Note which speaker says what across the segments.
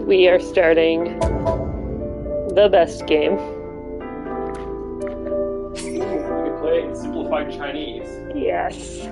Speaker 1: We are starting the best game.
Speaker 2: We play simplified Chinese.
Speaker 1: Yes.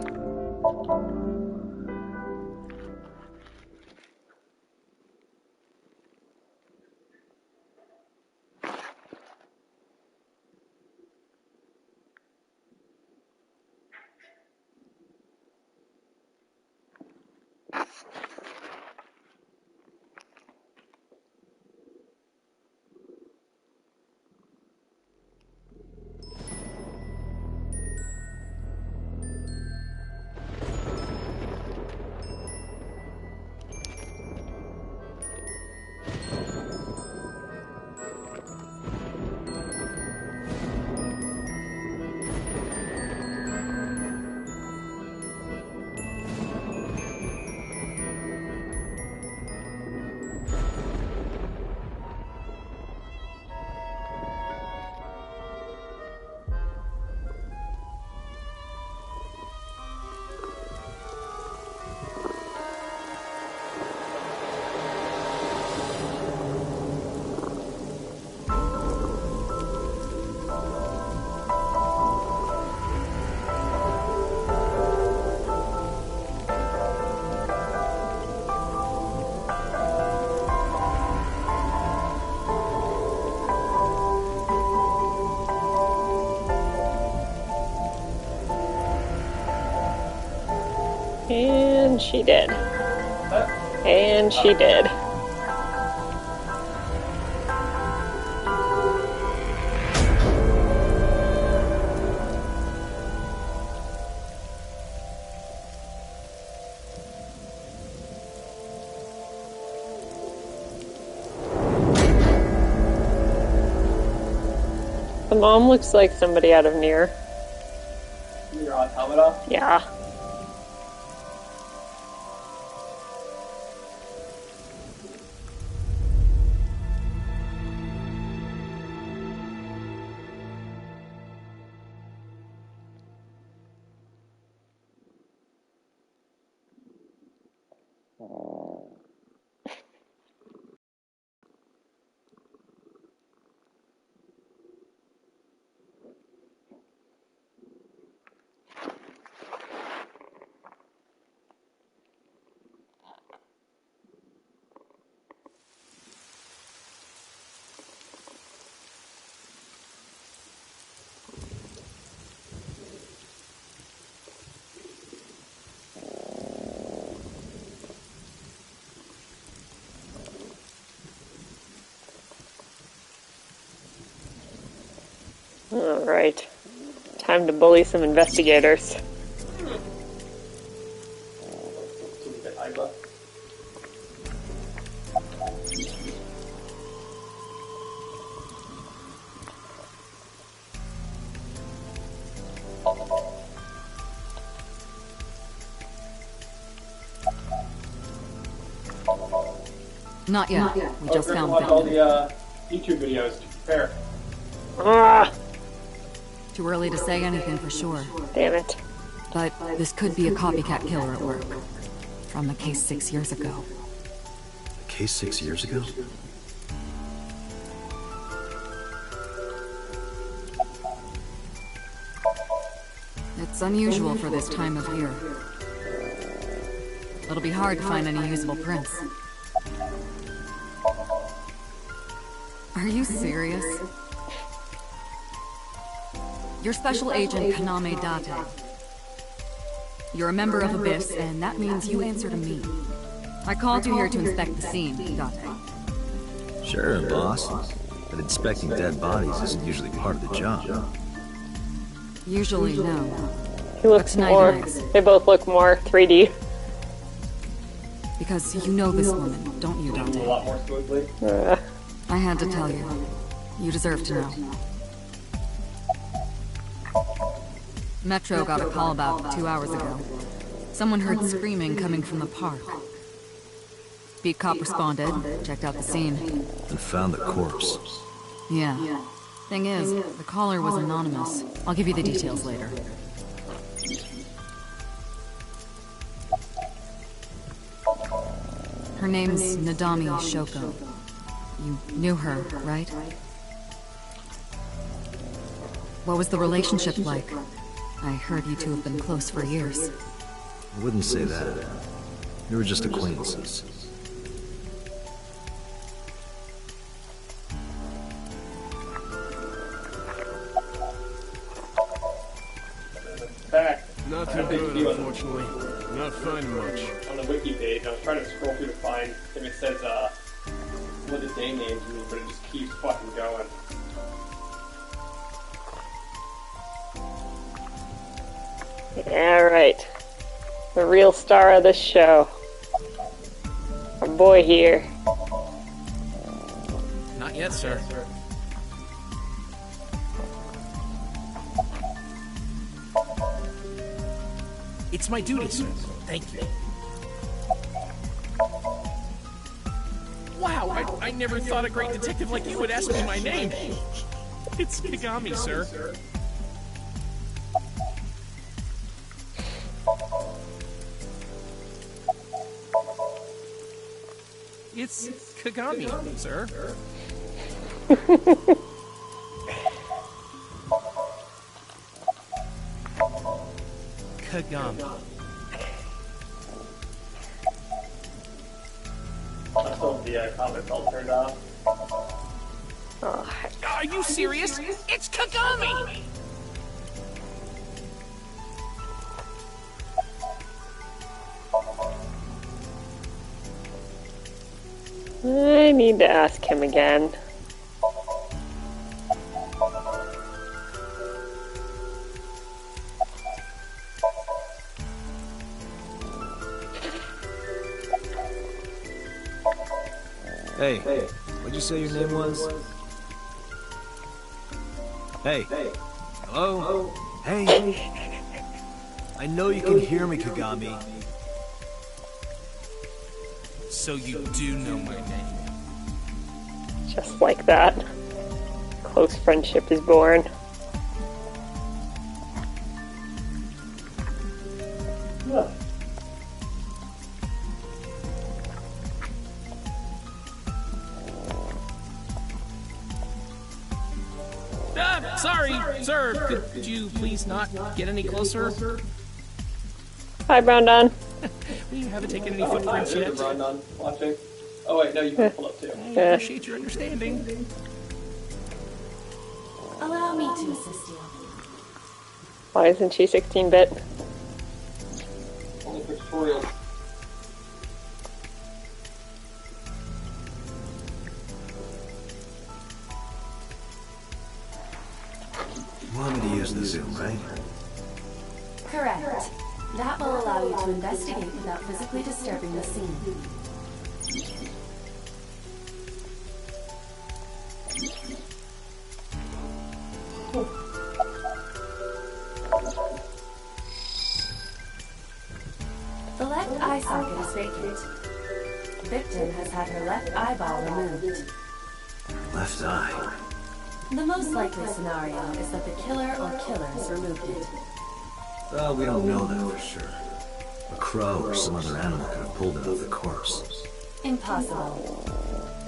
Speaker 1: And she did. And she did. The mom looks like somebody out of Nier.
Speaker 2: You're on Automata?
Speaker 1: Yeah. All right. Time to bully some investigators.
Speaker 3: Not yet. We just found
Speaker 2: watch all
Speaker 3: them.
Speaker 2: the YouTube videos to prepare.
Speaker 1: Ah,
Speaker 3: Too early to say anything for sure.
Speaker 1: damn it.
Speaker 3: But this could be a copycat killer at work. From the case 6 years ago.
Speaker 4: A case 6 years ago?
Speaker 3: It's unusual for this time of year. It'll be hard to find any usable prints. Are you serious? You're Special Agent Kaname Date. You're a member of Abyss, and that means you answer to me. I called you here to inspect the scene, Date.
Speaker 4: Sure, boss. But inspecting dead bodies isn't usually part of the job.
Speaker 3: Usually, no.
Speaker 1: He looks
Speaker 3: Nice,
Speaker 1: more.
Speaker 3: nice.
Speaker 1: They both look more 3D.
Speaker 3: Because you know this woman, don't you,
Speaker 2: A
Speaker 3: Date?
Speaker 2: lot more smoothly.
Speaker 3: I had to tell you. You deserve to know. Metro got a call about 2 hours ago. Someone heard screaming coming from the park. Beat cop responded, checked out the scene.
Speaker 4: And found the corpse.
Speaker 3: Yeah. Thing is, the caller was anonymous. I'll give you the details later. Her name's Nadami Shoko. You knew her, right? What was the relationship like? I heard you two have been close for years.
Speaker 4: I wouldn't say that. We were just acquaintances.
Speaker 2: Back.
Speaker 5: Nothing good, unfortunately. Not finding much.
Speaker 2: On the wiki page, I was trying to scroll through to find if it says what the day names mean, but it just keeps fucking going.
Speaker 1: Yeah, right. The real star of this show. Our boy here.
Speaker 5: Not yet, sir. It's my duty, sir. Thank you. Wow, I never thought a great detective like you would ask me my name. It's Kagami, sir. It's Kagami, sir. Kagami.
Speaker 2: I still have the comment all turned off.
Speaker 1: Oh,
Speaker 5: Are you serious? It's Kagami!
Speaker 1: I need to ask him again.
Speaker 4: Hey, what'd you say your name was? Hey. Hello? Hey. I know you can hear me, Kagami.
Speaker 5: So you do know my name.
Speaker 1: Just like that. Close friendship is born.
Speaker 5: Sorry, sir. Could you please not get any closer?
Speaker 1: Hi, Brown Don.
Speaker 5: We haven't taken any footprints yet.
Speaker 2: Rondon watching. Oh wait, no, you can pull up too.
Speaker 5: I appreciate your understanding.
Speaker 6: Allow me to assist you.
Speaker 1: Why isn't she 16-bit?
Speaker 2: Only for tutorials.
Speaker 4: You want me to use the Zoom, right?
Speaker 6: Correct. That will allow you to investigate without physically disturbing the scene. The left eye socket is vacant. The victim has had her left eyeball removed.
Speaker 4: Left eye.
Speaker 6: The most likely scenario is that the killer or killers removed it.
Speaker 4: Well, we don't know that for sure. A crow or some other animal could have pulled it off the corpse.
Speaker 6: Impossible.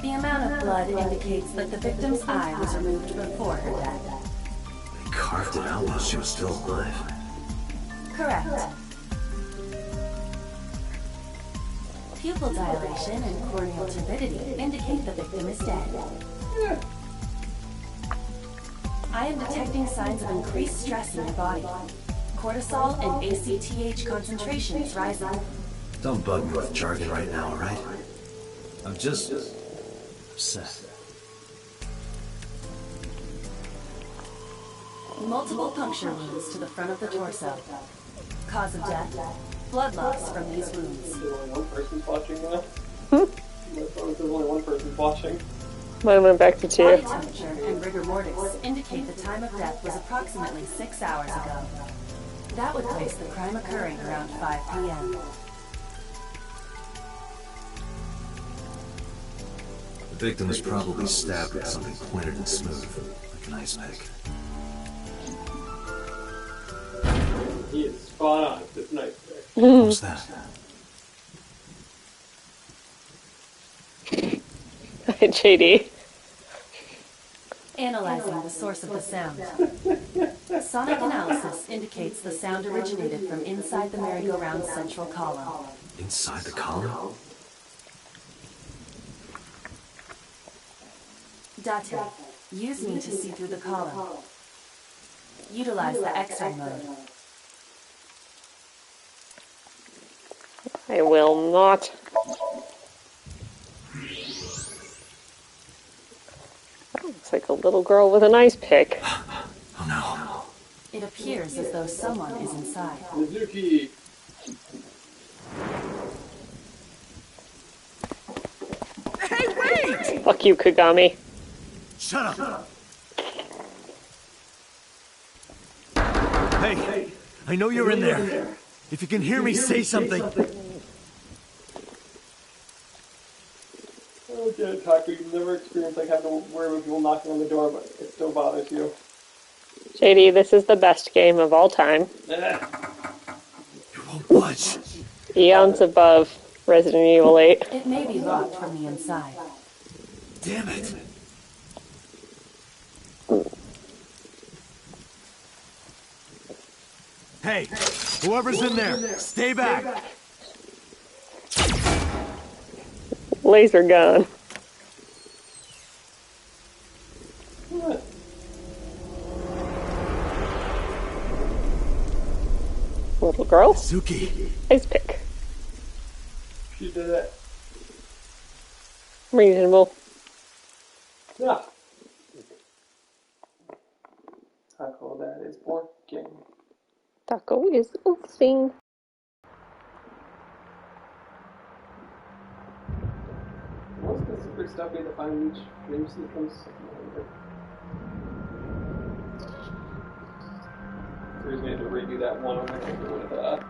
Speaker 6: The amount of blood indicates that the victim's eye was removed before her death.
Speaker 4: They carved it out while she was still alive.
Speaker 6: Correct. Pupil dilation and corneal turbidity indicate the victim is dead. I am detecting signs of increased stress in your body. Cortisol and ACTH concentration is rising.
Speaker 4: Don't bug me with jargon right now, alright? I'm just upset.
Speaker 6: Multiple puncture wounds to the front of the torso. Cause of death, blood loss from these wounds.
Speaker 2: There's only one person's watching now. There's only one person's watching.
Speaker 1: Mine went back to 2.
Speaker 6: Body temperature and rigor mortis indicate the time of death was approximately 6 hours ago. That would place the crime occurring around 5 p.m.
Speaker 4: The victim was probably stabbed with something pointed and smooth, like an ice pick.
Speaker 2: He is spot on. This nice there.
Speaker 4: What was that?
Speaker 1: JD.
Speaker 6: Analyzing the source of the sound. Sonic analysis indicates the sound originated from inside the merry-go-round's central column.
Speaker 4: Inside the column?
Speaker 6: Date, use me to see through the column. Utilize the X-ray mode.
Speaker 1: I will not. That looks like a little girl with an ice pick.
Speaker 4: Oh no.
Speaker 6: It appears as though someone is inside.
Speaker 2: Mizuki.
Speaker 5: Hey, wait!
Speaker 1: Fuck you, Kagami.
Speaker 4: Shut up! Hey, I know you're in there. If you can hear me, say something.
Speaker 2: Okay, Taku, you've never experienced like having to worry about people knocking on the door, but it still bothers you.
Speaker 1: JD, this is the best game of all time.
Speaker 4: You won't budge.
Speaker 1: Eons above Resident Evil 8.
Speaker 6: It may be locked from the inside.
Speaker 4: Damn it. Hey, whoever's in there, stay back.
Speaker 1: Laser gun. Little girl?
Speaker 4: Suki.
Speaker 1: Ice pick.
Speaker 2: She did it.
Speaker 1: Reasonable.
Speaker 2: Yeah. Taco, that is working.
Speaker 1: Taco is oofing.
Speaker 2: What's the secret stuff we had to find in each dream sequence? We just need to redo that one over with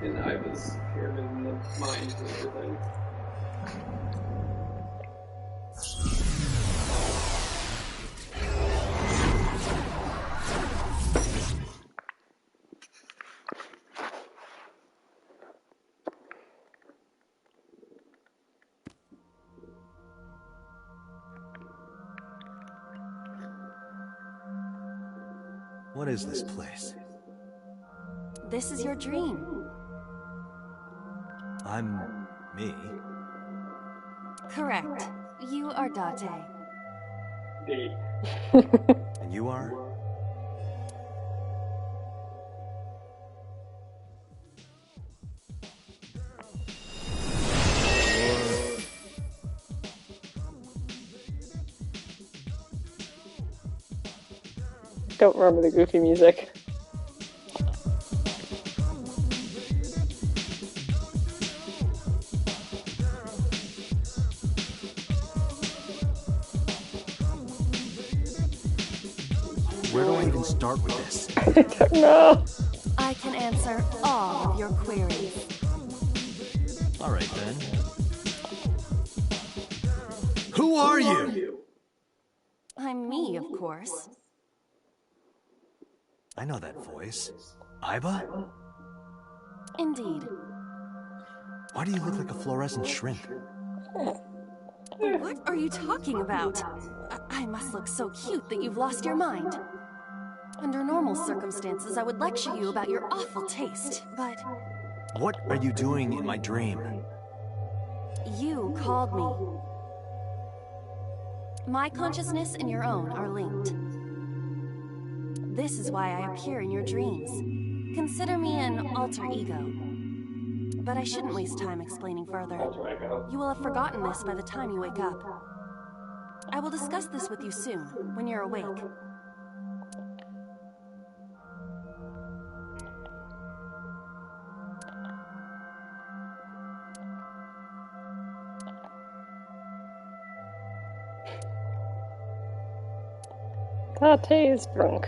Speaker 2: in Iva's pyramid in the mines and everything.
Speaker 4: What is this place?
Speaker 6: This is your dream.
Speaker 4: I'm me.
Speaker 6: Correct. You are Date.
Speaker 2: D.
Speaker 4: And you are?
Speaker 1: Don't remember the goofy music.
Speaker 4: Where do I even start with this?
Speaker 1: I don't know.
Speaker 6: I can answer all of your queries.
Speaker 4: All right then. Who are you?
Speaker 6: I'm me, of course.
Speaker 4: I know that voice. Iba?
Speaker 6: Indeed.
Speaker 4: Why do you look like a fluorescent shrimp?
Speaker 6: What are you talking about? I must look so cute that you've lost your mind. Under normal circumstances, I would lecture you about your awful taste, but
Speaker 4: What are you doing in my dream?
Speaker 6: you called me. My consciousness and your own are linked. This is why I appear in your dreams. Consider me an alter ego. But I shouldn't waste time explaining further. You will have forgotten this by the time you wake up. I will discuss this with you soon, when you're awake.
Speaker 1: Tate is drunk.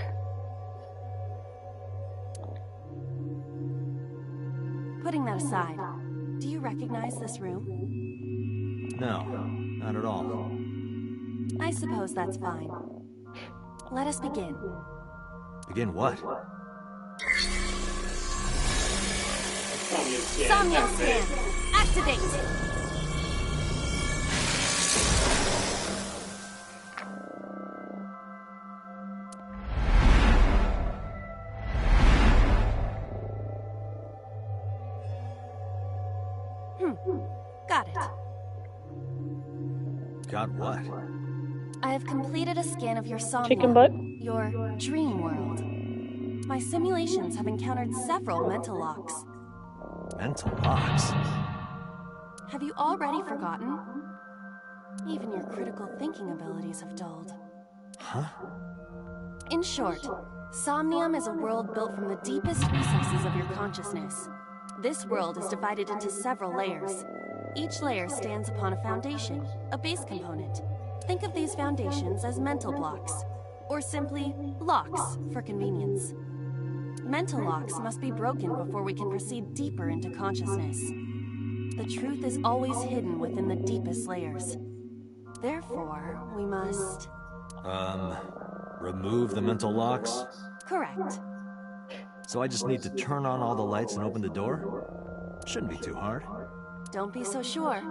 Speaker 6: Putting that aside, do you recognize this room?
Speaker 4: No, not at all.
Speaker 6: I suppose that's fine. Let us begin.
Speaker 4: Begin what?
Speaker 6: Somnium Scan! Activate! Got it.
Speaker 4: Got what?
Speaker 6: I have completed a scan of your
Speaker 1: Chicken
Speaker 6: somnium,
Speaker 1: butt?
Speaker 6: your dream world. My simulations have encountered several mental locks.
Speaker 4: Mental locks?
Speaker 6: Have you already forgotten? Even your critical thinking abilities have dulled.
Speaker 4: Huh?
Speaker 6: In short, Somnium is a world built from the deepest recesses of your consciousness. This world is divided into several layers. Each layer stands upon a foundation, a base component. Think of these foundations as mental blocks, or simply locks for convenience. Mental locks must be broken before we can proceed deeper into consciousness. The truth is always hidden within the deepest layers. Therefore, we must...
Speaker 4: Remove the mental locks?
Speaker 6: Correct.
Speaker 4: So I just need to turn on all the lights and open the door? Shouldn't be too hard.
Speaker 6: Don't be so sure.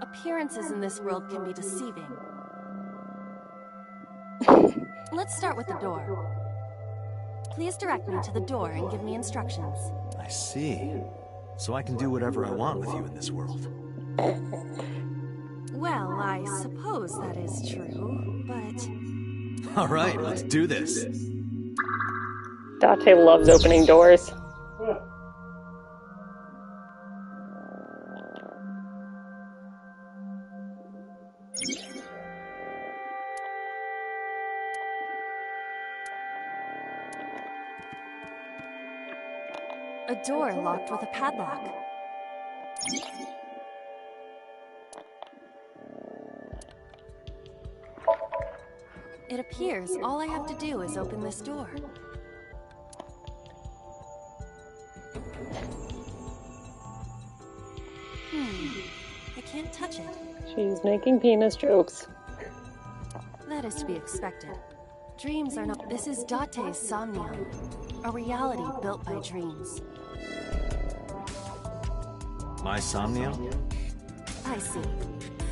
Speaker 6: Appearances in this world can be deceiving. Let's start with the door. Please direct me to the door and give me instructions.
Speaker 4: I see. So I can do whatever I want with you in this world.
Speaker 6: Well, I suppose that is true, but...
Speaker 4: All right, let's do this.
Speaker 1: Date loves opening doors.
Speaker 6: A door locked with a padlock. It appears all I have to do is open this door. I can't touch it.
Speaker 1: She's making penis jokes.
Speaker 6: That is to be expected. Dreams are not... This is Date's Somnium, a reality built by dreams.
Speaker 4: My somnium?
Speaker 6: I see.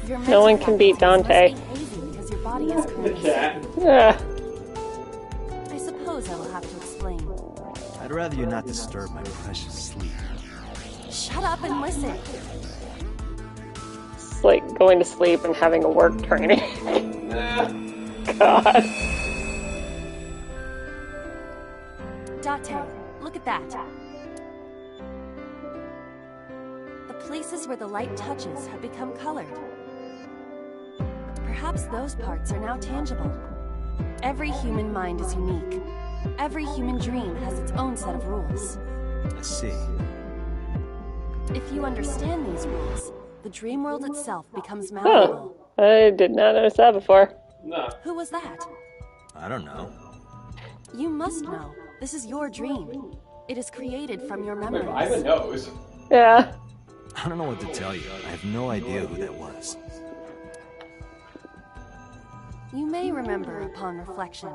Speaker 6: Your
Speaker 1: No one can beat Dante.
Speaker 6: must be hazy because your body is currently
Speaker 2: cat.
Speaker 1: Yeah.
Speaker 6: I suppose I will have to explain.
Speaker 4: I'd rather you not disturb my precious sleep.
Speaker 6: Shut up and listen.
Speaker 1: It's like going to sleep and having a work training. God.
Speaker 6: Date, look at that. The places where the light touches have become colored. Perhaps those parts are now tangible. Every human mind is unique. Every human dream has its own set of rules.
Speaker 4: I see.
Speaker 6: If you understand these rules, the dream world itself becomes
Speaker 1: Huh.
Speaker 6: malleable.
Speaker 1: I did not notice that before.
Speaker 2: No.
Speaker 6: Who was that?
Speaker 4: I don't know.
Speaker 6: You must know. This is your dream. It is created from your
Speaker 2: Wait,
Speaker 6: memories.
Speaker 2: Ivan knows.
Speaker 1: Yeah.
Speaker 4: I don't know what to tell you. I have no idea who that was.
Speaker 6: You may remember upon reflection.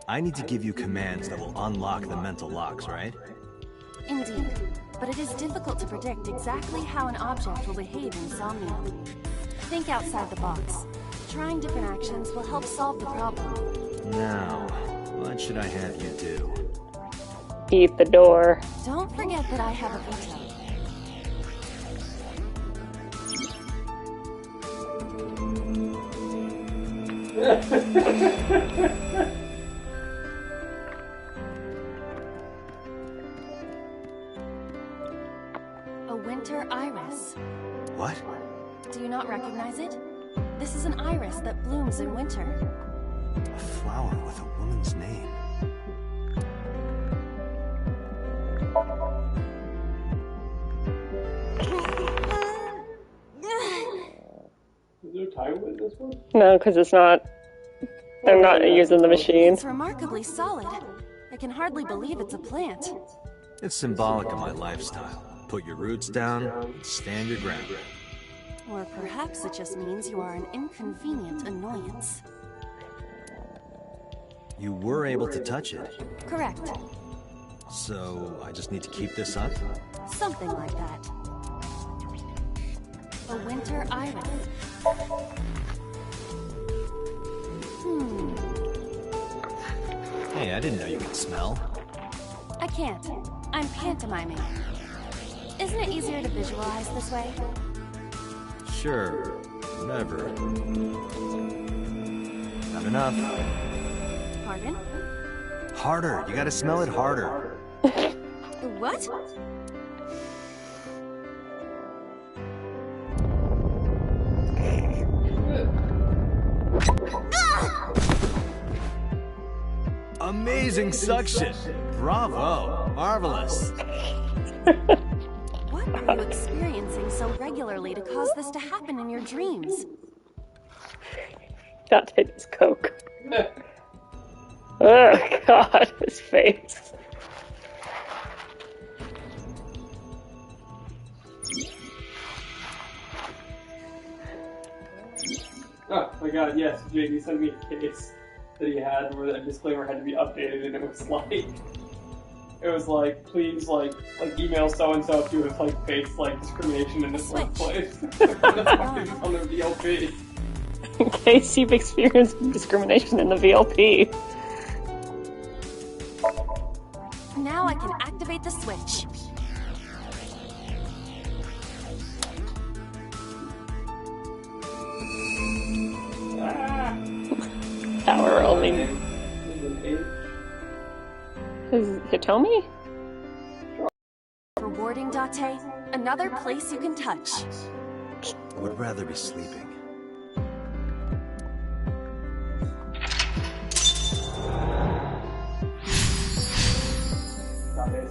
Speaker 4: I need to give you commands that will unlock the mental locks, right?
Speaker 6: Indeed, but it is difficult to predict exactly how an object will behave in Somnium. Think outside the box. Trying different actions will help solve the problem.
Speaker 4: Now, what should I have you do?
Speaker 1: Eat the door.
Speaker 6: Don't forget that I have a veto. A winter iris.
Speaker 4: What?
Speaker 6: Do you not recognize it? This is an iris that blooms in winter.
Speaker 4: A flower with a woman's name.
Speaker 2: Is there a time with this one?
Speaker 1: No, because it's not. They're not using the machine.
Speaker 6: It's remarkably solid. I can hardly believe it's a plant.
Speaker 4: It's symbolic of my lifestyle. Put your roots down and stand your ground.
Speaker 6: Or perhaps it just means you are an inconvenient annoyance.
Speaker 4: You were able to touch it,
Speaker 6: Correct.
Speaker 4: so I just need to keep this up?
Speaker 6: Something like that. A winter iris.
Speaker 4: Hey, I didn't know you could smell.
Speaker 6: I can't. I'm pantomiming. Isn't it easier to visualize this way?
Speaker 4: Sure. Never. Not enough.
Speaker 6: Pardon?
Speaker 4: Harder. You gotta smell it harder.
Speaker 6: What?
Speaker 4: Amazing suction. Bravo. Marvelous.
Speaker 6: What are you experiencing so regularly to cause this to happen in your dreams?
Speaker 1: That is coke. Oh god, his face.
Speaker 2: Oh my god, yes, JD sent me a case that he had where that disclaimer had to be updated, and it was like, please, like email so-and-so if you have, like, faced, like, discrimination in this workplace. On the VLP.
Speaker 1: In case you've experienced discrimination in the VLP.
Speaker 6: Now I can activate the switch.
Speaker 1: Power only. Is Hitomi?
Speaker 6: Rewarding, Date. Another place you can touch.
Speaker 4: Would rather be sleeping.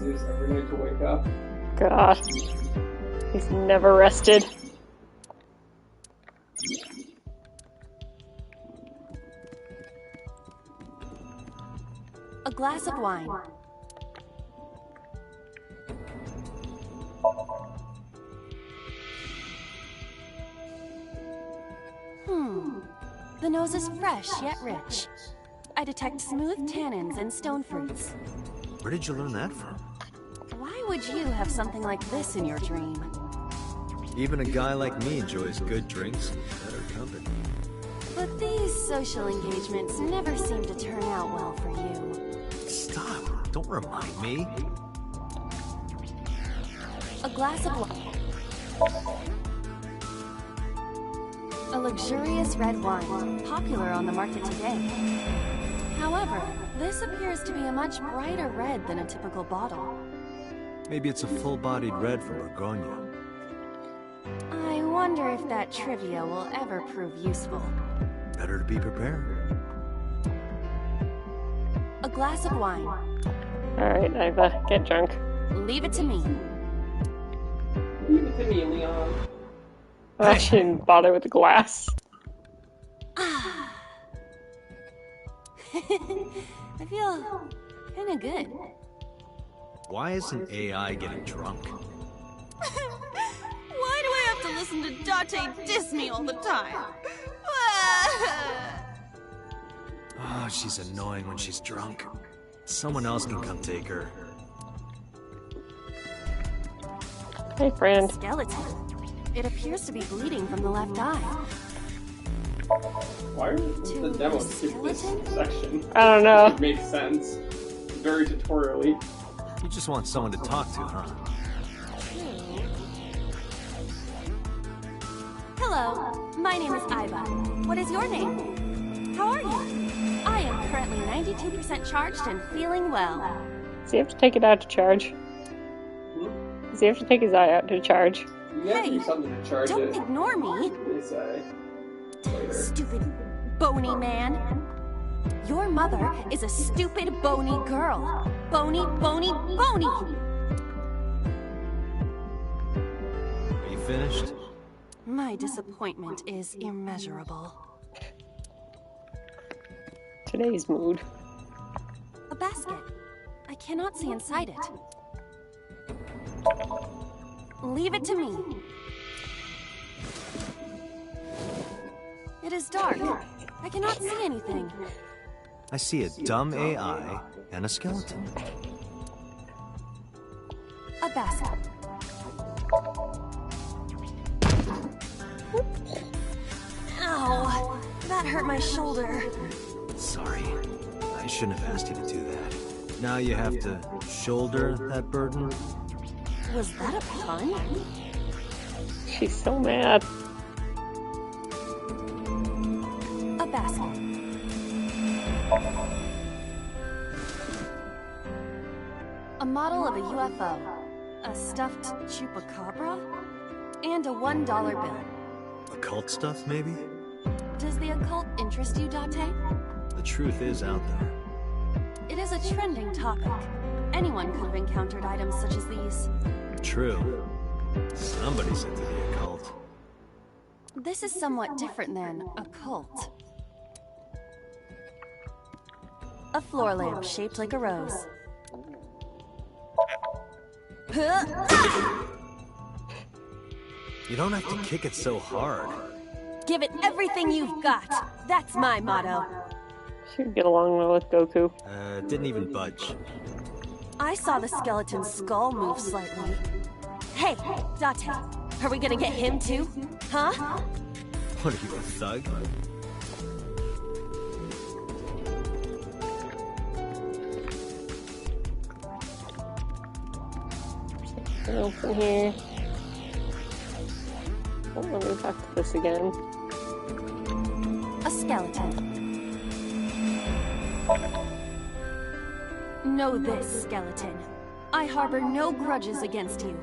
Speaker 2: Jesus, every night to wake up.
Speaker 1: God. He's never rested.
Speaker 6: A glass of wine. The nose is fresh yet rich. I detect smooth tannins and stone fruits.
Speaker 4: Where did you learn that from?
Speaker 6: Why would you have something like this in your dream?
Speaker 4: Even a guy like me enjoys good drinks and better company.
Speaker 6: But these social engagements never seem to turn out well for you.
Speaker 4: Stop. Don't remind me.
Speaker 6: A glass of wine. A luxurious red wine, popular on the market today. However, this appears to be a much brighter red than a typical bottle.
Speaker 4: Maybe it's a full-bodied red from Bourgogne.
Speaker 6: I wonder if that trivia will ever prove useful.
Speaker 4: Better to be prepared.
Speaker 6: A glass of wine.
Speaker 1: Alright, Iva, get drunk.
Speaker 6: Leave it to me.
Speaker 2: Leave it to me, Leon.
Speaker 1: I shouldn't bother with the glass.
Speaker 6: I feel kinda good.
Speaker 4: Why isn't AI getting drunk?
Speaker 6: Why do I have to listen to Date diss me all the time?
Speaker 4: Oh, she's annoying when she's drunk. Someone else can come take her.
Speaker 1: Hey, friend.
Speaker 6: Skeleton. It appears to be bleeding from the left eye.
Speaker 2: Why did the demo skip this section?
Speaker 1: I don't know.
Speaker 2: It makes sense. Very tutorially.
Speaker 4: You just want someone to talk to, huh?
Speaker 6: Hello, my name is Iva. What is your name? How are you? I am currently 92% charged and feeling well.
Speaker 1: Does he have to take it out to charge? Does he have to take his eye out to charge?
Speaker 2: You have to do something to charge
Speaker 6: Don't
Speaker 2: it.
Speaker 6: ignore me,
Speaker 2: They say. Later.
Speaker 6: stupid bony man. Your mother is a stupid bony girl. Bony, bony, bony!
Speaker 4: Are you finished?
Speaker 6: My disappointment is immeasurable.
Speaker 1: Today's mood.
Speaker 6: A basket. I cannot see inside it. Leave it to me. It is dark. I cannot see anything.
Speaker 4: I see a dumb AI and a skeleton.
Speaker 6: A basket. Ow! That hurt my shoulder.
Speaker 4: Sorry. I shouldn't have asked you to do that. Now you have to shoulder that burden?
Speaker 6: Was that a pun?
Speaker 1: She's so mad.
Speaker 6: A basket. A model of a UFO. A stuffed chupacabra. And a $1 bill.
Speaker 4: Occult stuff, maybe?
Speaker 6: Does the occult interest you, Date?
Speaker 4: The truth is out there.
Speaker 6: It is a trending topic. Anyone could have encountered items such as these.
Speaker 4: True. Somebody's into the occult.
Speaker 6: This is somewhat different than a cult. A floor lamp shaped like a rose.
Speaker 4: You don't have to kick it so hard.
Speaker 6: Give it everything you've got. That's my motto.
Speaker 1: She'd get along well with Goku.
Speaker 4: Didn't even budge.
Speaker 6: I saw the skeleton's skull move slightly. Hey, Date, are we gonna get him too? Huh?
Speaker 4: What are you, a thug?
Speaker 1: Open here. Oh, let me talk to this again.
Speaker 6: A skeleton. Know this, skeleton. I harbor no grudges against you.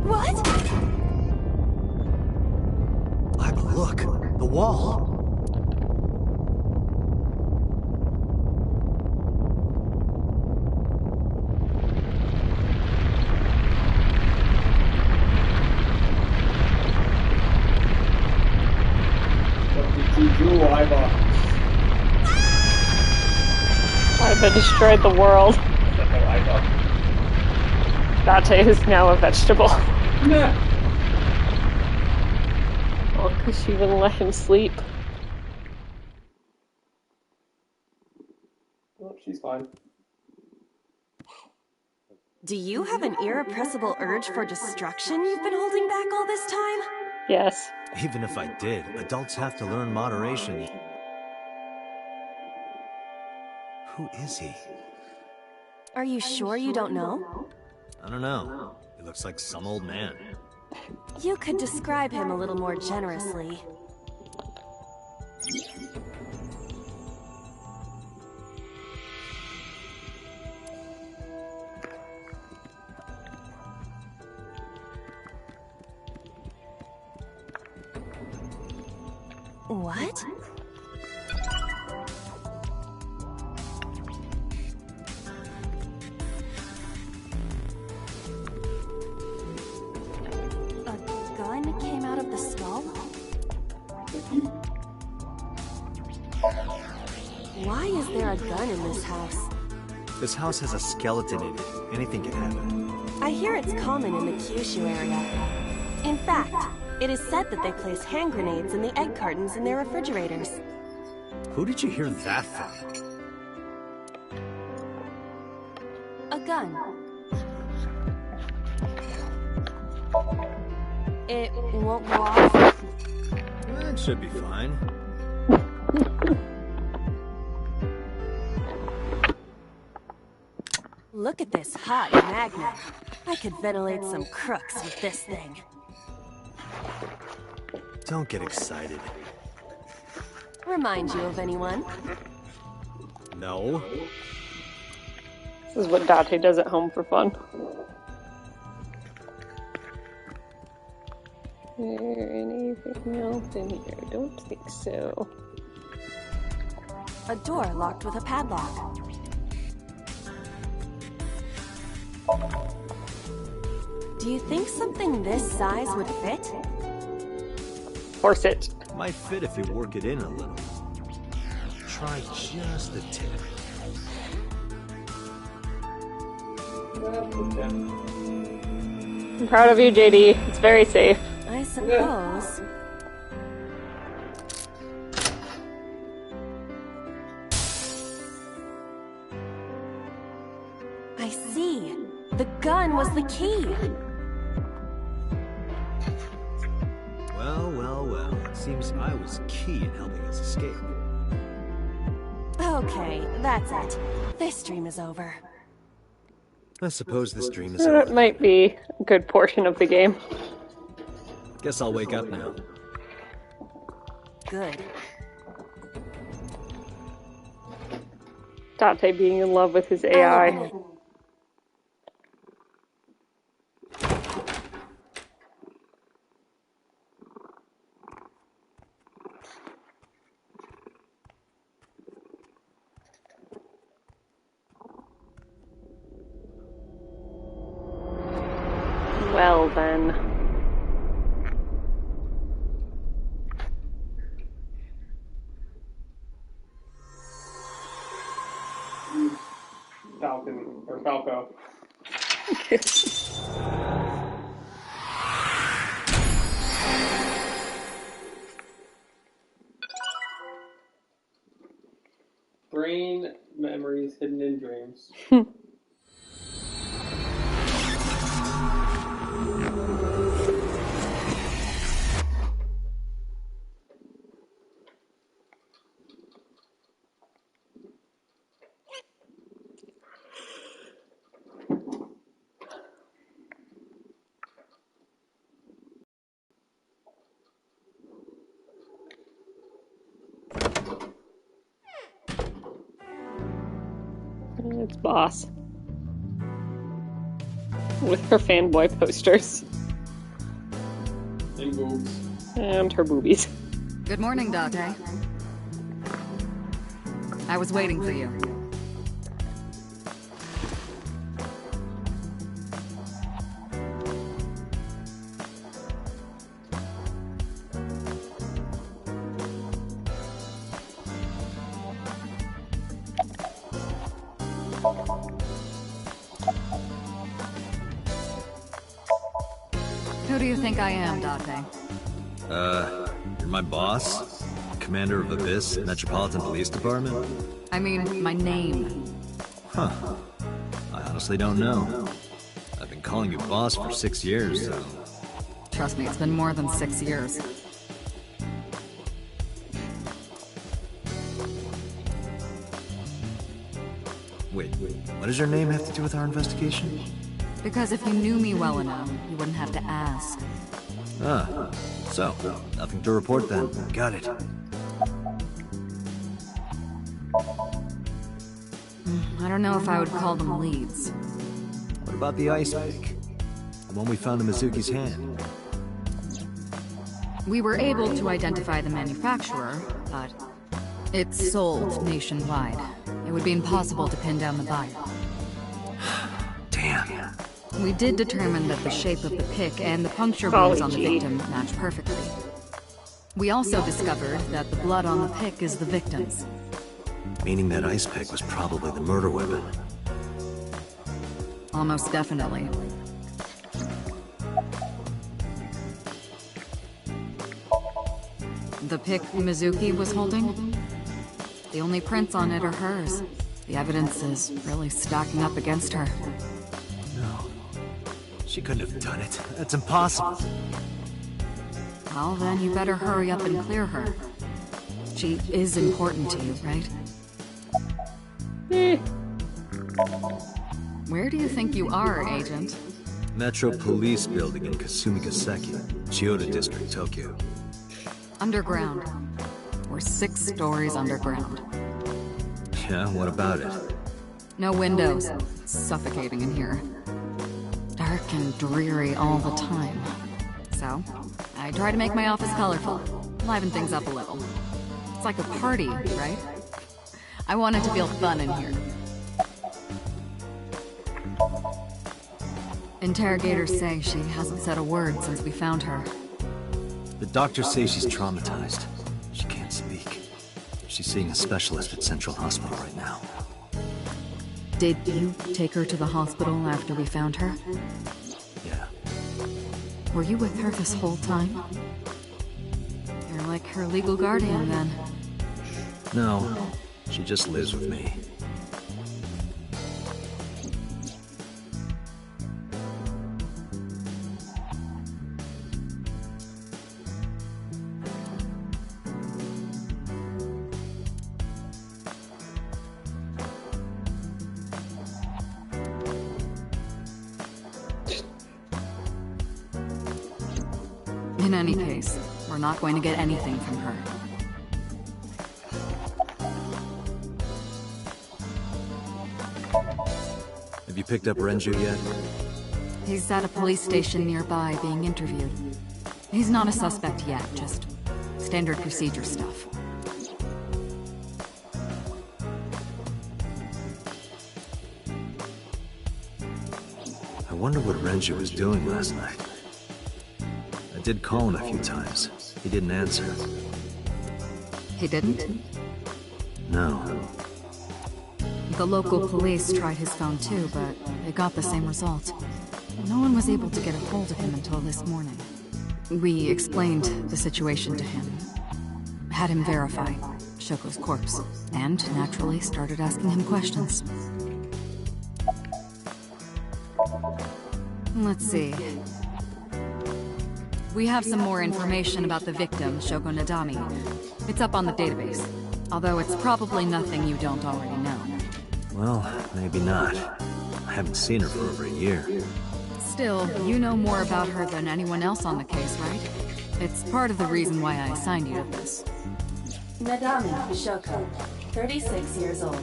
Speaker 6: What?
Speaker 4: Black, look! The wall!
Speaker 1: Iva destroyed the world. Date is now a vegetable.
Speaker 2: Nah.
Speaker 1: All because she wouldn't let him sleep.
Speaker 2: Oh, she's fine.
Speaker 6: Do you have an irrepressible urge for destruction you've been holding back all this time?
Speaker 1: Yes.
Speaker 4: Even if I did, adults have to learn moderation. Who is he?
Speaker 6: Are you sure you don't know?
Speaker 4: I don't know. He looks like some old man.
Speaker 6: You could describe him a little more generously. What? A gun came out of the skull? Why is there a gun in this house?
Speaker 4: This house has a skeleton in it. Anything can happen.
Speaker 6: I hear it's common in the Kyushu area. In fact, it is said that they place hand grenades in the egg cartons in their refrigerators.
Speaker 4: Who did you hear that from?
Speaker 6: A gun. It won't go off.
Speaker 4: That should be fine.
Speaker 6: Look at this hot magnet. I could ventilate some crooks with this thing.
Speaker 4: Don't get excited.
Speaker 6: Remind you of anyone?
Speaker 4: No.
Speaker 1: This is what Date does at home for fun. Is there anything else in here? I don't think so.
Speaker 6: A door locked with a padlock. Do you think something this size would fit?
Speaker 1: Force it.
Speaker 4: Might fit if you work it in a little. Try just a tip.
Speaker 1: I'm proud of you, JD. It's very safe.
Speaker 6: I suppose. I see. The gun was the key.
Speaker 4: Well, well, well. Seems I was key in helping us escape.
Speaker 6: Okay, that's it. This dream is over.
Speaker 4: I suppose this dream is
Speaker 1: That
Speaker 4: over.
Speaker 1: might be a good portion of the game.
Speaker 4: Guess I'll wake up now.
Speaker 6: Good.
Speaker 1: Date being in love with his
Speaker 6: I'll
Speaker 1: AI.
Speaker 6: open it.
Speaker 1: Well then.
Speaker 2: Falcon, or Falco. Brain memories hidden in dreams.
Speaker 1: It's Boss. With her fanboy posters.
Speaker 2: And boobs.
Speaker 1: And her boobies.
Speaker 3: Good morning, Date. I was waiting for you. Who do you think I am, Date?
Speaker 4: You're my boss? Commander of Abyss Metropolitan Police Department?
Speaker 3: I mean, my name.
Speaker 4: Huh. I honestly don't know. I've been calling you boss for 6 years, so...
Speaker 3: Trust me, it's been more than 6 years.
Speaker 4: Wait, what does your name have to do with our investigation?
Speaker 3: Because if you knew me well enough, you wouldn't have to ask.
Speaker 4: Ah, so, nothing to report then. Got it.
Speaker 3: I don't know if I would call them leads.
Speaker 4: What about the ice pick? The one we found in Mizuki's hand?
Speaker 3: We were able to identify the manufacturer, but it's sold nationwide. It would be impossible to pin down the buyer.
Speaker 4: Damn.
Speaker 3: We did determine that the shape of the pick and the puncture
Speaker 1: Golly
Speaker 3: wounds on the
Speaker 1: gee.
Speaker 3: victim match perfectly. We also discovered that the blood on the pick is the victim's.
Speaker 4: Meaning that ice pick was probably the murder weapon.
Speaker 3: Almost definitely. The pick Mizuki was holding? The only prints on it are hers. The evidence is really stacking up against her.
Speaker 4: No. She couldn't have done it. That's impossible.
Speaker 3: Well, then you better hurry up and clear her. She is important to you, right? Where do you think you are, Agent?
Speaker 4: Metro Police Building in Kasumigaseki, Chiyoda District, Tokyo.
Speaker 3: Underground. We're 6 stories underground.
Speaker 4: Yeah, what about it?
Speaker 3: No windows. It's suffocating in here. Dark and dreary all the time. So, I try to make my office colorful, liven things up a little. It's like a party, right? I want it to feel fun in here. Interrogators say she hasn't said a word since we found her.
Speaker 4: The doctors say she's traumatized. She can't speak. She's seeing a specialist at Central Hospital right now.
Speaker 3: Did you take her to the hospital after we found her?
Speaker 4: Yeah.
Speaker 3: Were you with her this whole time? You're like her legal guardian, then.
Speaker 4: No, she just lives with me.
Speaker 3: In any case, we're not going to get anything from her.
Speaker 4: Have you picked up Renju yet?
Speaker 3: He's at a police station nearby being interviewed. He's not a suspect yet, just standard procedure stuff.
Speaker 4: I wonder what Renju was doing last night. I did call him a few times. He didn't answer.
Speaker 3: He didn't?
Speaker 4: No.
Speaker 3: The local police tried his phone too, but they got the same result. No one was able to get a hold of him until this morning. We explained the situation to him, had him verify Shoko's corpse, and naturally started asking him questions. Let's see. We have some more information about the victim, Shoko Nadami. It's up on the database, although it's probably nothing you don't already know.
Speaker 4: Well, maybe not. I haven't seen her for over a year.
Speaker 3: Still, you know more about her than anyone else on the case, right? It's part of the reason why I assigned you to this.
Speaker 6: Nadami Shoko, 36 years old.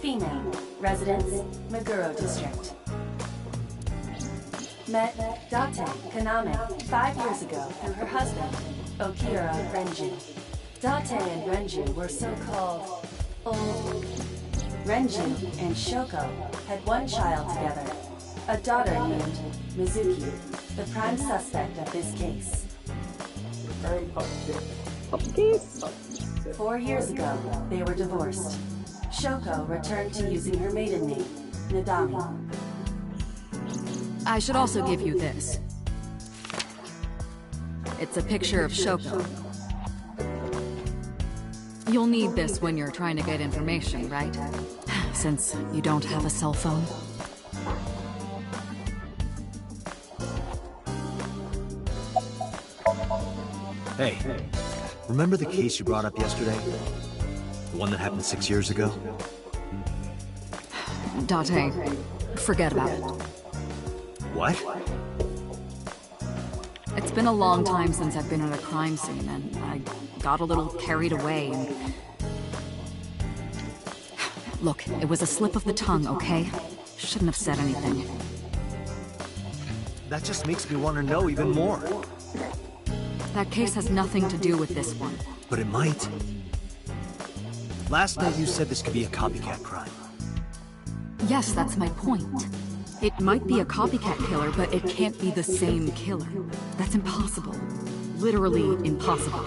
Speaker 6: Female, residence, Meguro District. Met Date Kaname 5 years ago through her husband, Okira Renju. Date and Renju were so-called old. Renju and Shoko had one child together, a daughter named Mizuki, the prime suspect of this case. 4 years ago, they were divorced. Shoko returned to using her maiden name, Nadami.
Speaker 3: I should also give you this. It's a picture of Shoko. You'll need this when you're trying to get information, right? Since you don't have a cell phone.
Speaker 4: Hey, remember the case you brought up yesterday? The one that happened 6 years ago?
Speaker 3: Date, forget about it.
Speaker 4: What?
Speaker 3: It's been a long time since I've been at a crime scene, and I got a little carried away and... Look, it was a slip of the tongue, okay? Shouldn't have said anything.
Speaker 4: That just makes me want to know even more.
Speaker 3: That case has nothing to do with this one.
Speaker 4: But it might. Last night you said this could be a copycat crime.
Speaker 3: Yes, that's my point. It might be a copycat killer, but it can't be the same killer. That's impossible. Literally impossible.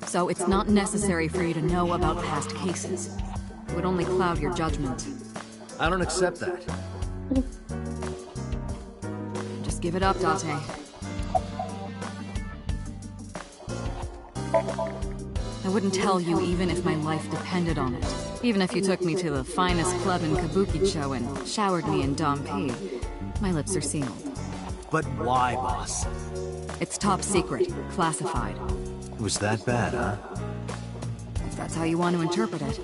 Speaker 3: So it's not necessary for you to know about past cases. It would only cloud your judgment.
Speaker 4: I don't accept that.
Speaker 3: Just give it up, Date. I wouldn't tell you even if my life depended on it. Even if you took me to the finest club in Kabukicho and showered me in Dompi, my lips are sealed.
Speaker 4: But why, boss?
Speaker 3: It's top secret, classified.
Speaker 4: It was that bad, huh?
Speaker 3: If that's how you want to interpret it.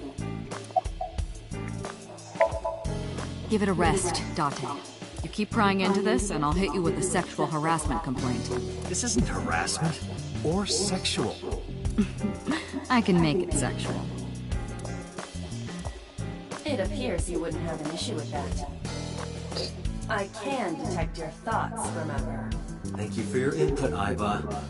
Speaker 3: Give it a rest, Date. You keep prying into this, and I'll hit you with a sexual harassment complaint.
Speaker 4: This isn't harassment or sexual.
Speaker 3: I can make it sexual.
Speaker 6: It appears you wouldn't have an issue with that. I can detect your thoughts, remember?
Speaker 4: Thank you for your input, Iva.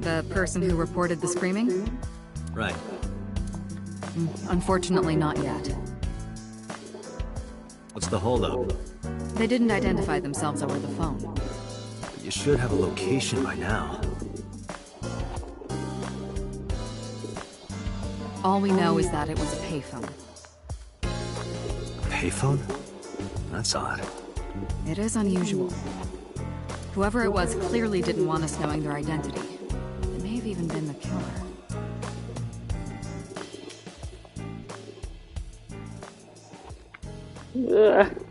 Speaker 3: The person who reported the screaming?
Speaker 4: Right.
Speaker 3: Unfortunately, not yet.
Speaker 4: What's the holdup?
Speaker 3: They didn't identify themselves over the phone.
Speaker 4: You should have a location by now.
Speaker 3: All we know is that it was a payphone.
Speaker 4: A payphone? That's odd.
Speaker 3: It is unusual. Whoever it was clearly didn't want us knowing their identity. It may have even been the killer.
Speaker 1: Ugh.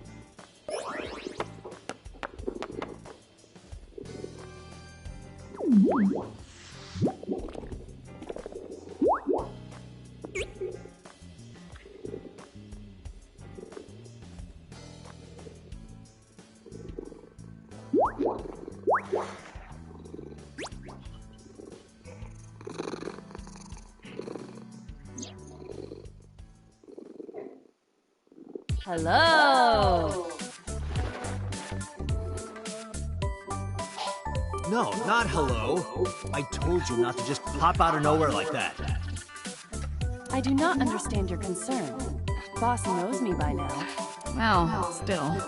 Speaker 3: Hello!
Speaker 4: No, not hello. I told you not to just pop out of nowhere like that.
Speaker 6: I do not understand your concern. Boss knows me by now.
Speaker 3: Well, still.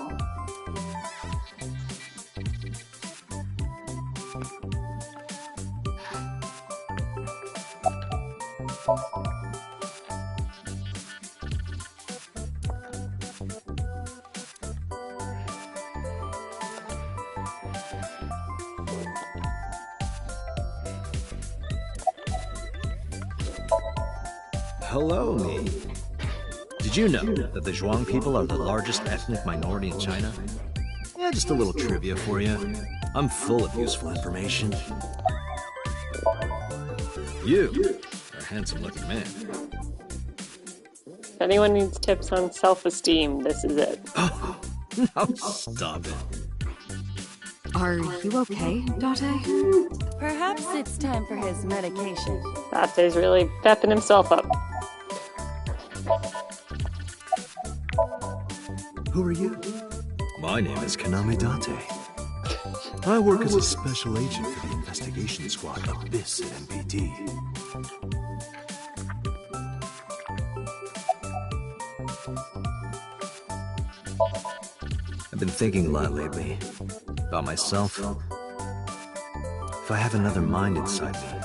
Speaker 4: Hello, me. Did you know that the Zhuang people are the largest ethnic minority in China? Yeah, just a little trivia for you. I'm full of useful information. You are a handsome-looking man.
Speaker 1: If anyone needs tips on self-esteem, this is it.
Speaker 4: Oh, no, stop it.
Speaker 3: Are you okay, Date?
Speaker 6: Perhaps it's time for his medication.
Speaker 1: Date's really pepping himself up.
Speaker 4: Who are you? My name is Kaname Date. I work as a special agent for the investigation squad Abyss at MPD. I've been thinking a lot lately about myself. If I have another mind inside me.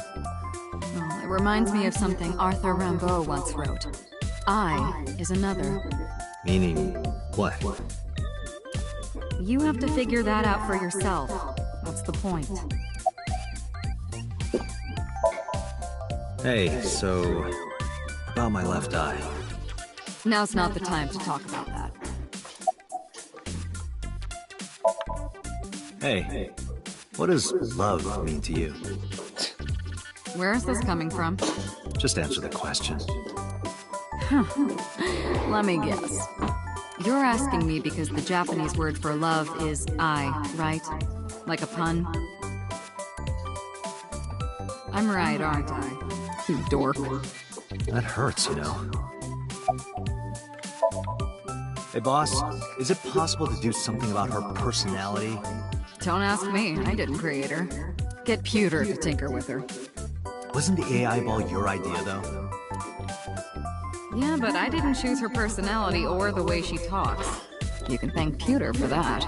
Speaker 3: Well, it reminds me of something Arthur Rimbaud once wrote. I is another.
Speaker 4: Meaning what?
Speaker 3: You have to figure that out for yourself. What's the point?
Speaker 4: Hey, so about my left eye.
Speaker 3: Now's not the time to talk about that.
Speaker 4: Hey, what does love mean to you?
Speaker 3: Where is this coming from?
Speaker 4: Just answer the question.
Speaker 3: Let me guess. You're asking me because the Japanese word for love is I, right? Like a pun? I'm right, aren't I? You dork.
Speaker 4: That hurts, you know. Hey, boss, is it possible to do something about her personality?
Speaker 3: Don't ask me, I didn't create her. Get Pewter to tinker with her.
Speaker 4: Wasn't the AI ball your idea, though?
Speaker 3: Yeah, but I didn't choose her personality or the way she talks. You can thank Pewter for that.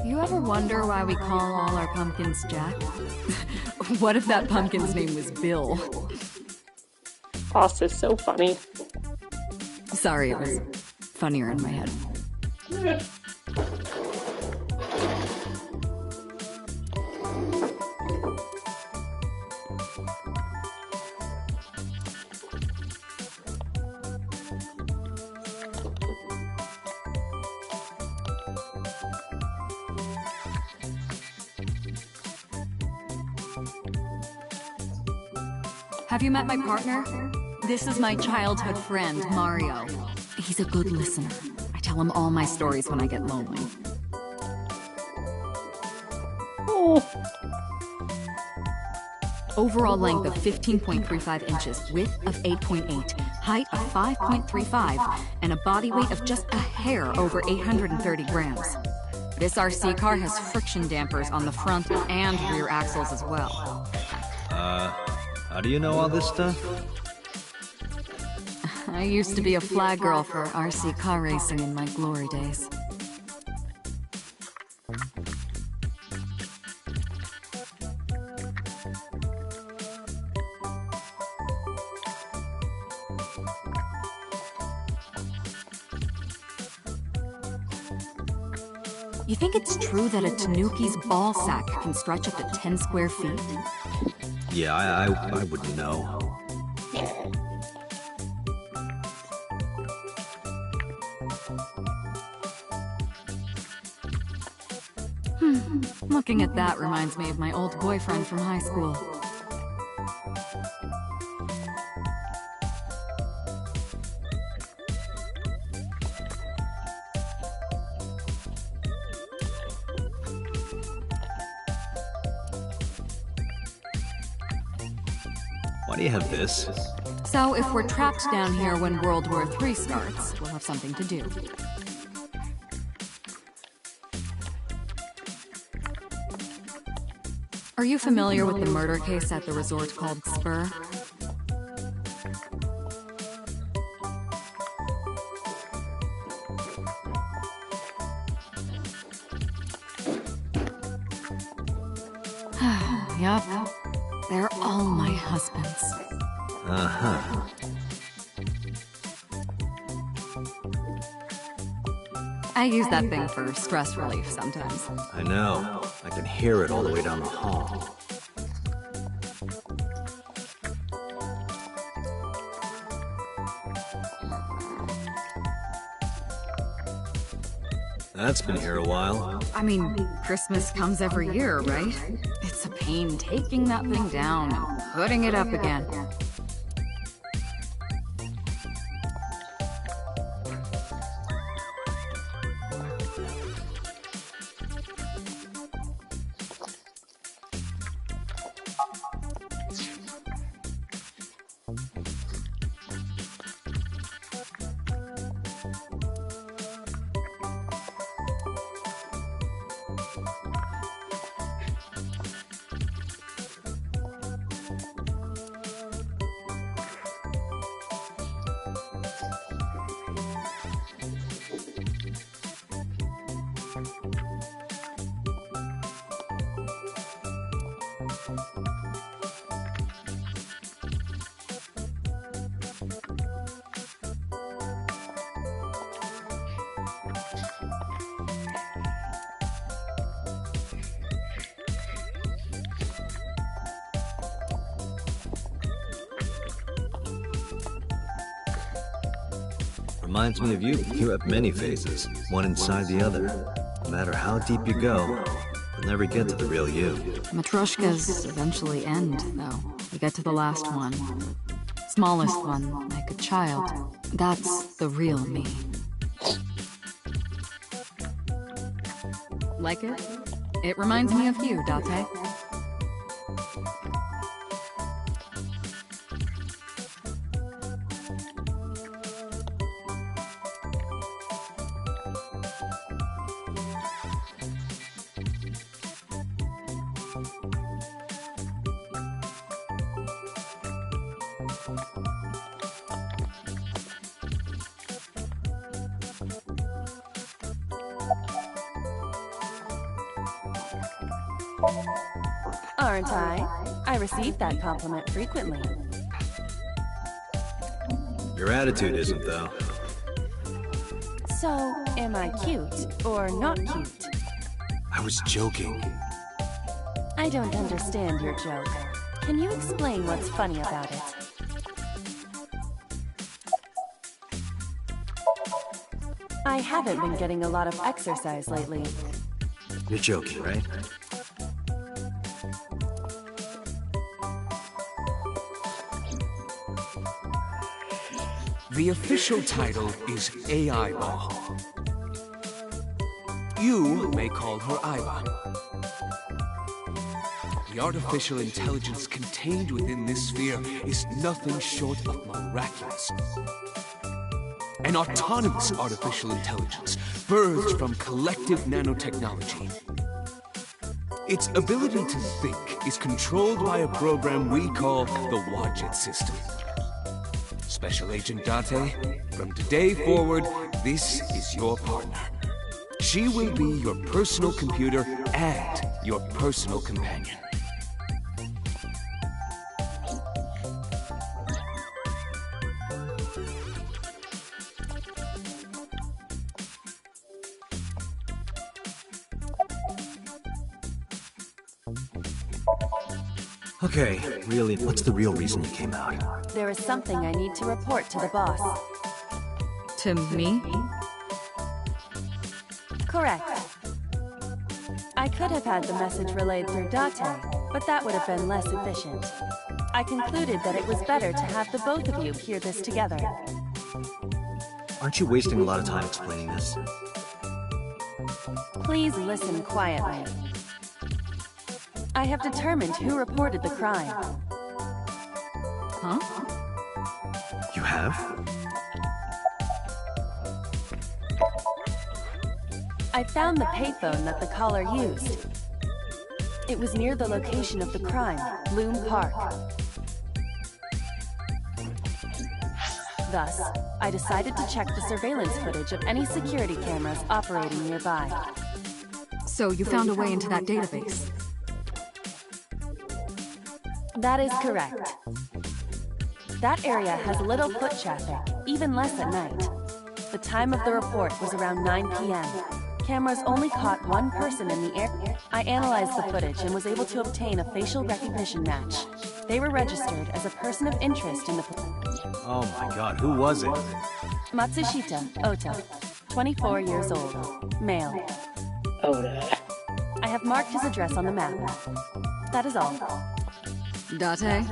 Speaker 3: You ever wonder why we call all our pumpkins Jack? What if that pumpkin's name was Bill?
Speaker 1: Boss is so funny.
Speaker 3: Sorry, it was funnier in my head. Have you met my partner? This is my childhood friend, Mario. He's a good listener. I tell him all my stories when I get lonely.
Speaker 1: Oh,
Speaker 3: Overall length of 15.35 inches, width of 8.8, height of 5.35, and a body weight of just a hair over 830 grams. This RC car has friction dampers on the front and rear axles as well.
Speaker 4: How do you know all this stuff?
Speaker 3: I used to be a flag girl for RC car racing in my glory days. You think it's true that a tanuki's ball sack can stretch up to 10 square feet?
Speaker 4: Yeah, I wouldn't know.
Speaker 3: Looking at that reminds me of my old boyfriend from high school.
Speaker 4: Why do you have this?
Speaker 3: So if we're trapped down here when World War III starts, we'll have something to do. Are you familiar with the murder case at the resort called Spur? Yup. They're all my husbands.
Speaker 4: Uh-huh.
Speaker 3: I use that thing for stress relief sometimes.
Speaker 4: I know. I can hear it all the way down the hall. That's been here a while.
Speaker 3: I mean, Christmas comes every year, right? It's a pain taking that thing down and putting it up again.
Speaker 4: Reminds me of you. You have many faces, one inside the other. No matter how deep you go, you'll never get to the real you.
Speaker 3: Matryoshkas eventually end, though. You get to the last one. Smallest one, like a child. That's the real me. Like it? It reminds me of you, Date.
Speaker 6: Aren't I? I receive that compliment frequently.
Speaker 4: Your attitude isn't, though.
Speaker 6: So, am I cute or not cute?
Speaker 4: I was joking.
Speaker 6: I don't understand your joke. Can you explain what's funny about it? I haven't been getting a lot of exercise lately.
Speaker 4: You're joking, right?
Speaker 7: The official title is AI Ball. You may call her Iva. The artificial intelligence contained within this sphere is nothing short of miraculous. An autonomous artificial intelligence birthed from collective nanotechnology. Its ability to think is controlled by a program we call the Wadjet system. Special Agent Date, from today forward, this is your partner. She will be your personal computer and your personal companion.
Speaker 4: Okay, really, what's the real reason you came out?
Speaker 6: There is something I need to report to the boss.
Speaker 3: To me?
Speaker 6: Correct. I could have had the message relayed through Date, but that would have been less efficient. I concluded that it was better to have the both of you hear this together.
Speaker 4: Aren't you wasting a lot of time explaining this?
Speaker 6: Please listen quietly. I have determined who reported the crime.
Speaker 3: Huh?
Speaker 4: You have?
Speaker 6: I found the payphone that the caller used. It was near the location of the crime, Bloom Park. Thus, I decided to check the surveillance footage of any security cameras operating nearby.
Speaker 3: So you found a way into that database?
Speaker 6: That is correct. That area has little foot traffic, even less at night. The time of the report was around 9 p.m. Cameras only caught one person in the area. I analyzed the footage and was able to obtain a facial recognition match. They were registered as a person of interest in the...
Speaker 4: Oh my god, who was it?
Speaker 6: Matsushita Ota, 24 years old, male.
Speaker 1: Oda.
Speaker 6: I have marked his address on the map. That is all.
Speaker 3: Date?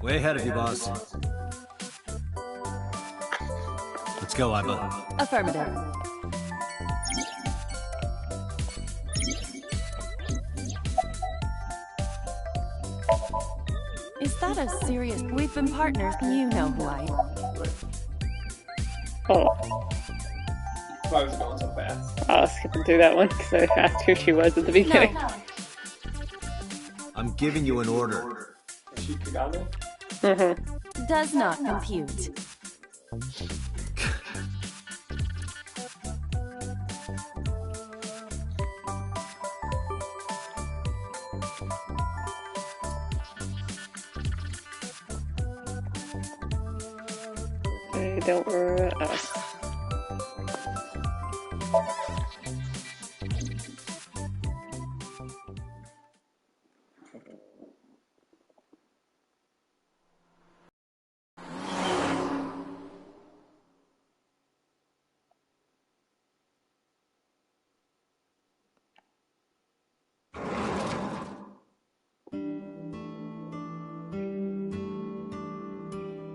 Speaker 4: Way ahead of you, boss. Let's go, Iva.
Speaker 6: Affirmative. Is that a serious... We've been partners. You know who I am.
Speaker 1: Oh,
Speaker 2: Why was it going so fast?
Speaker 1: I was skipping through that one because I asked who she was at the beginning.
Speaker 6: No.
Speaker 4: I'm giving you an order.
Speaker 2: Is she Kagame?
Speaker 6: Does not compute.
Speaker 1: They don't worry us.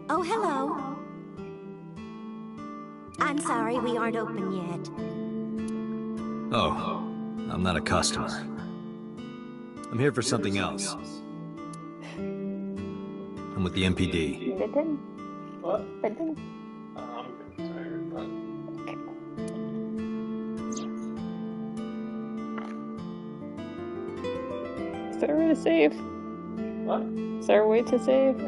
Speaker 8: Oh, hello. I'm sorry we aren't open yet.
Speaker 4: Oh, I'm not a customer. I'm here for something else. I'm with the MPD.
Speaker 2: What? I'm good. Sorry, but...
Speaker 1: Is there a way to save?
Speaker 2: What?
Speaker 1: Is there a way to save?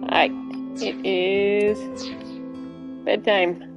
Speaker 1: Alright, it is bedtime.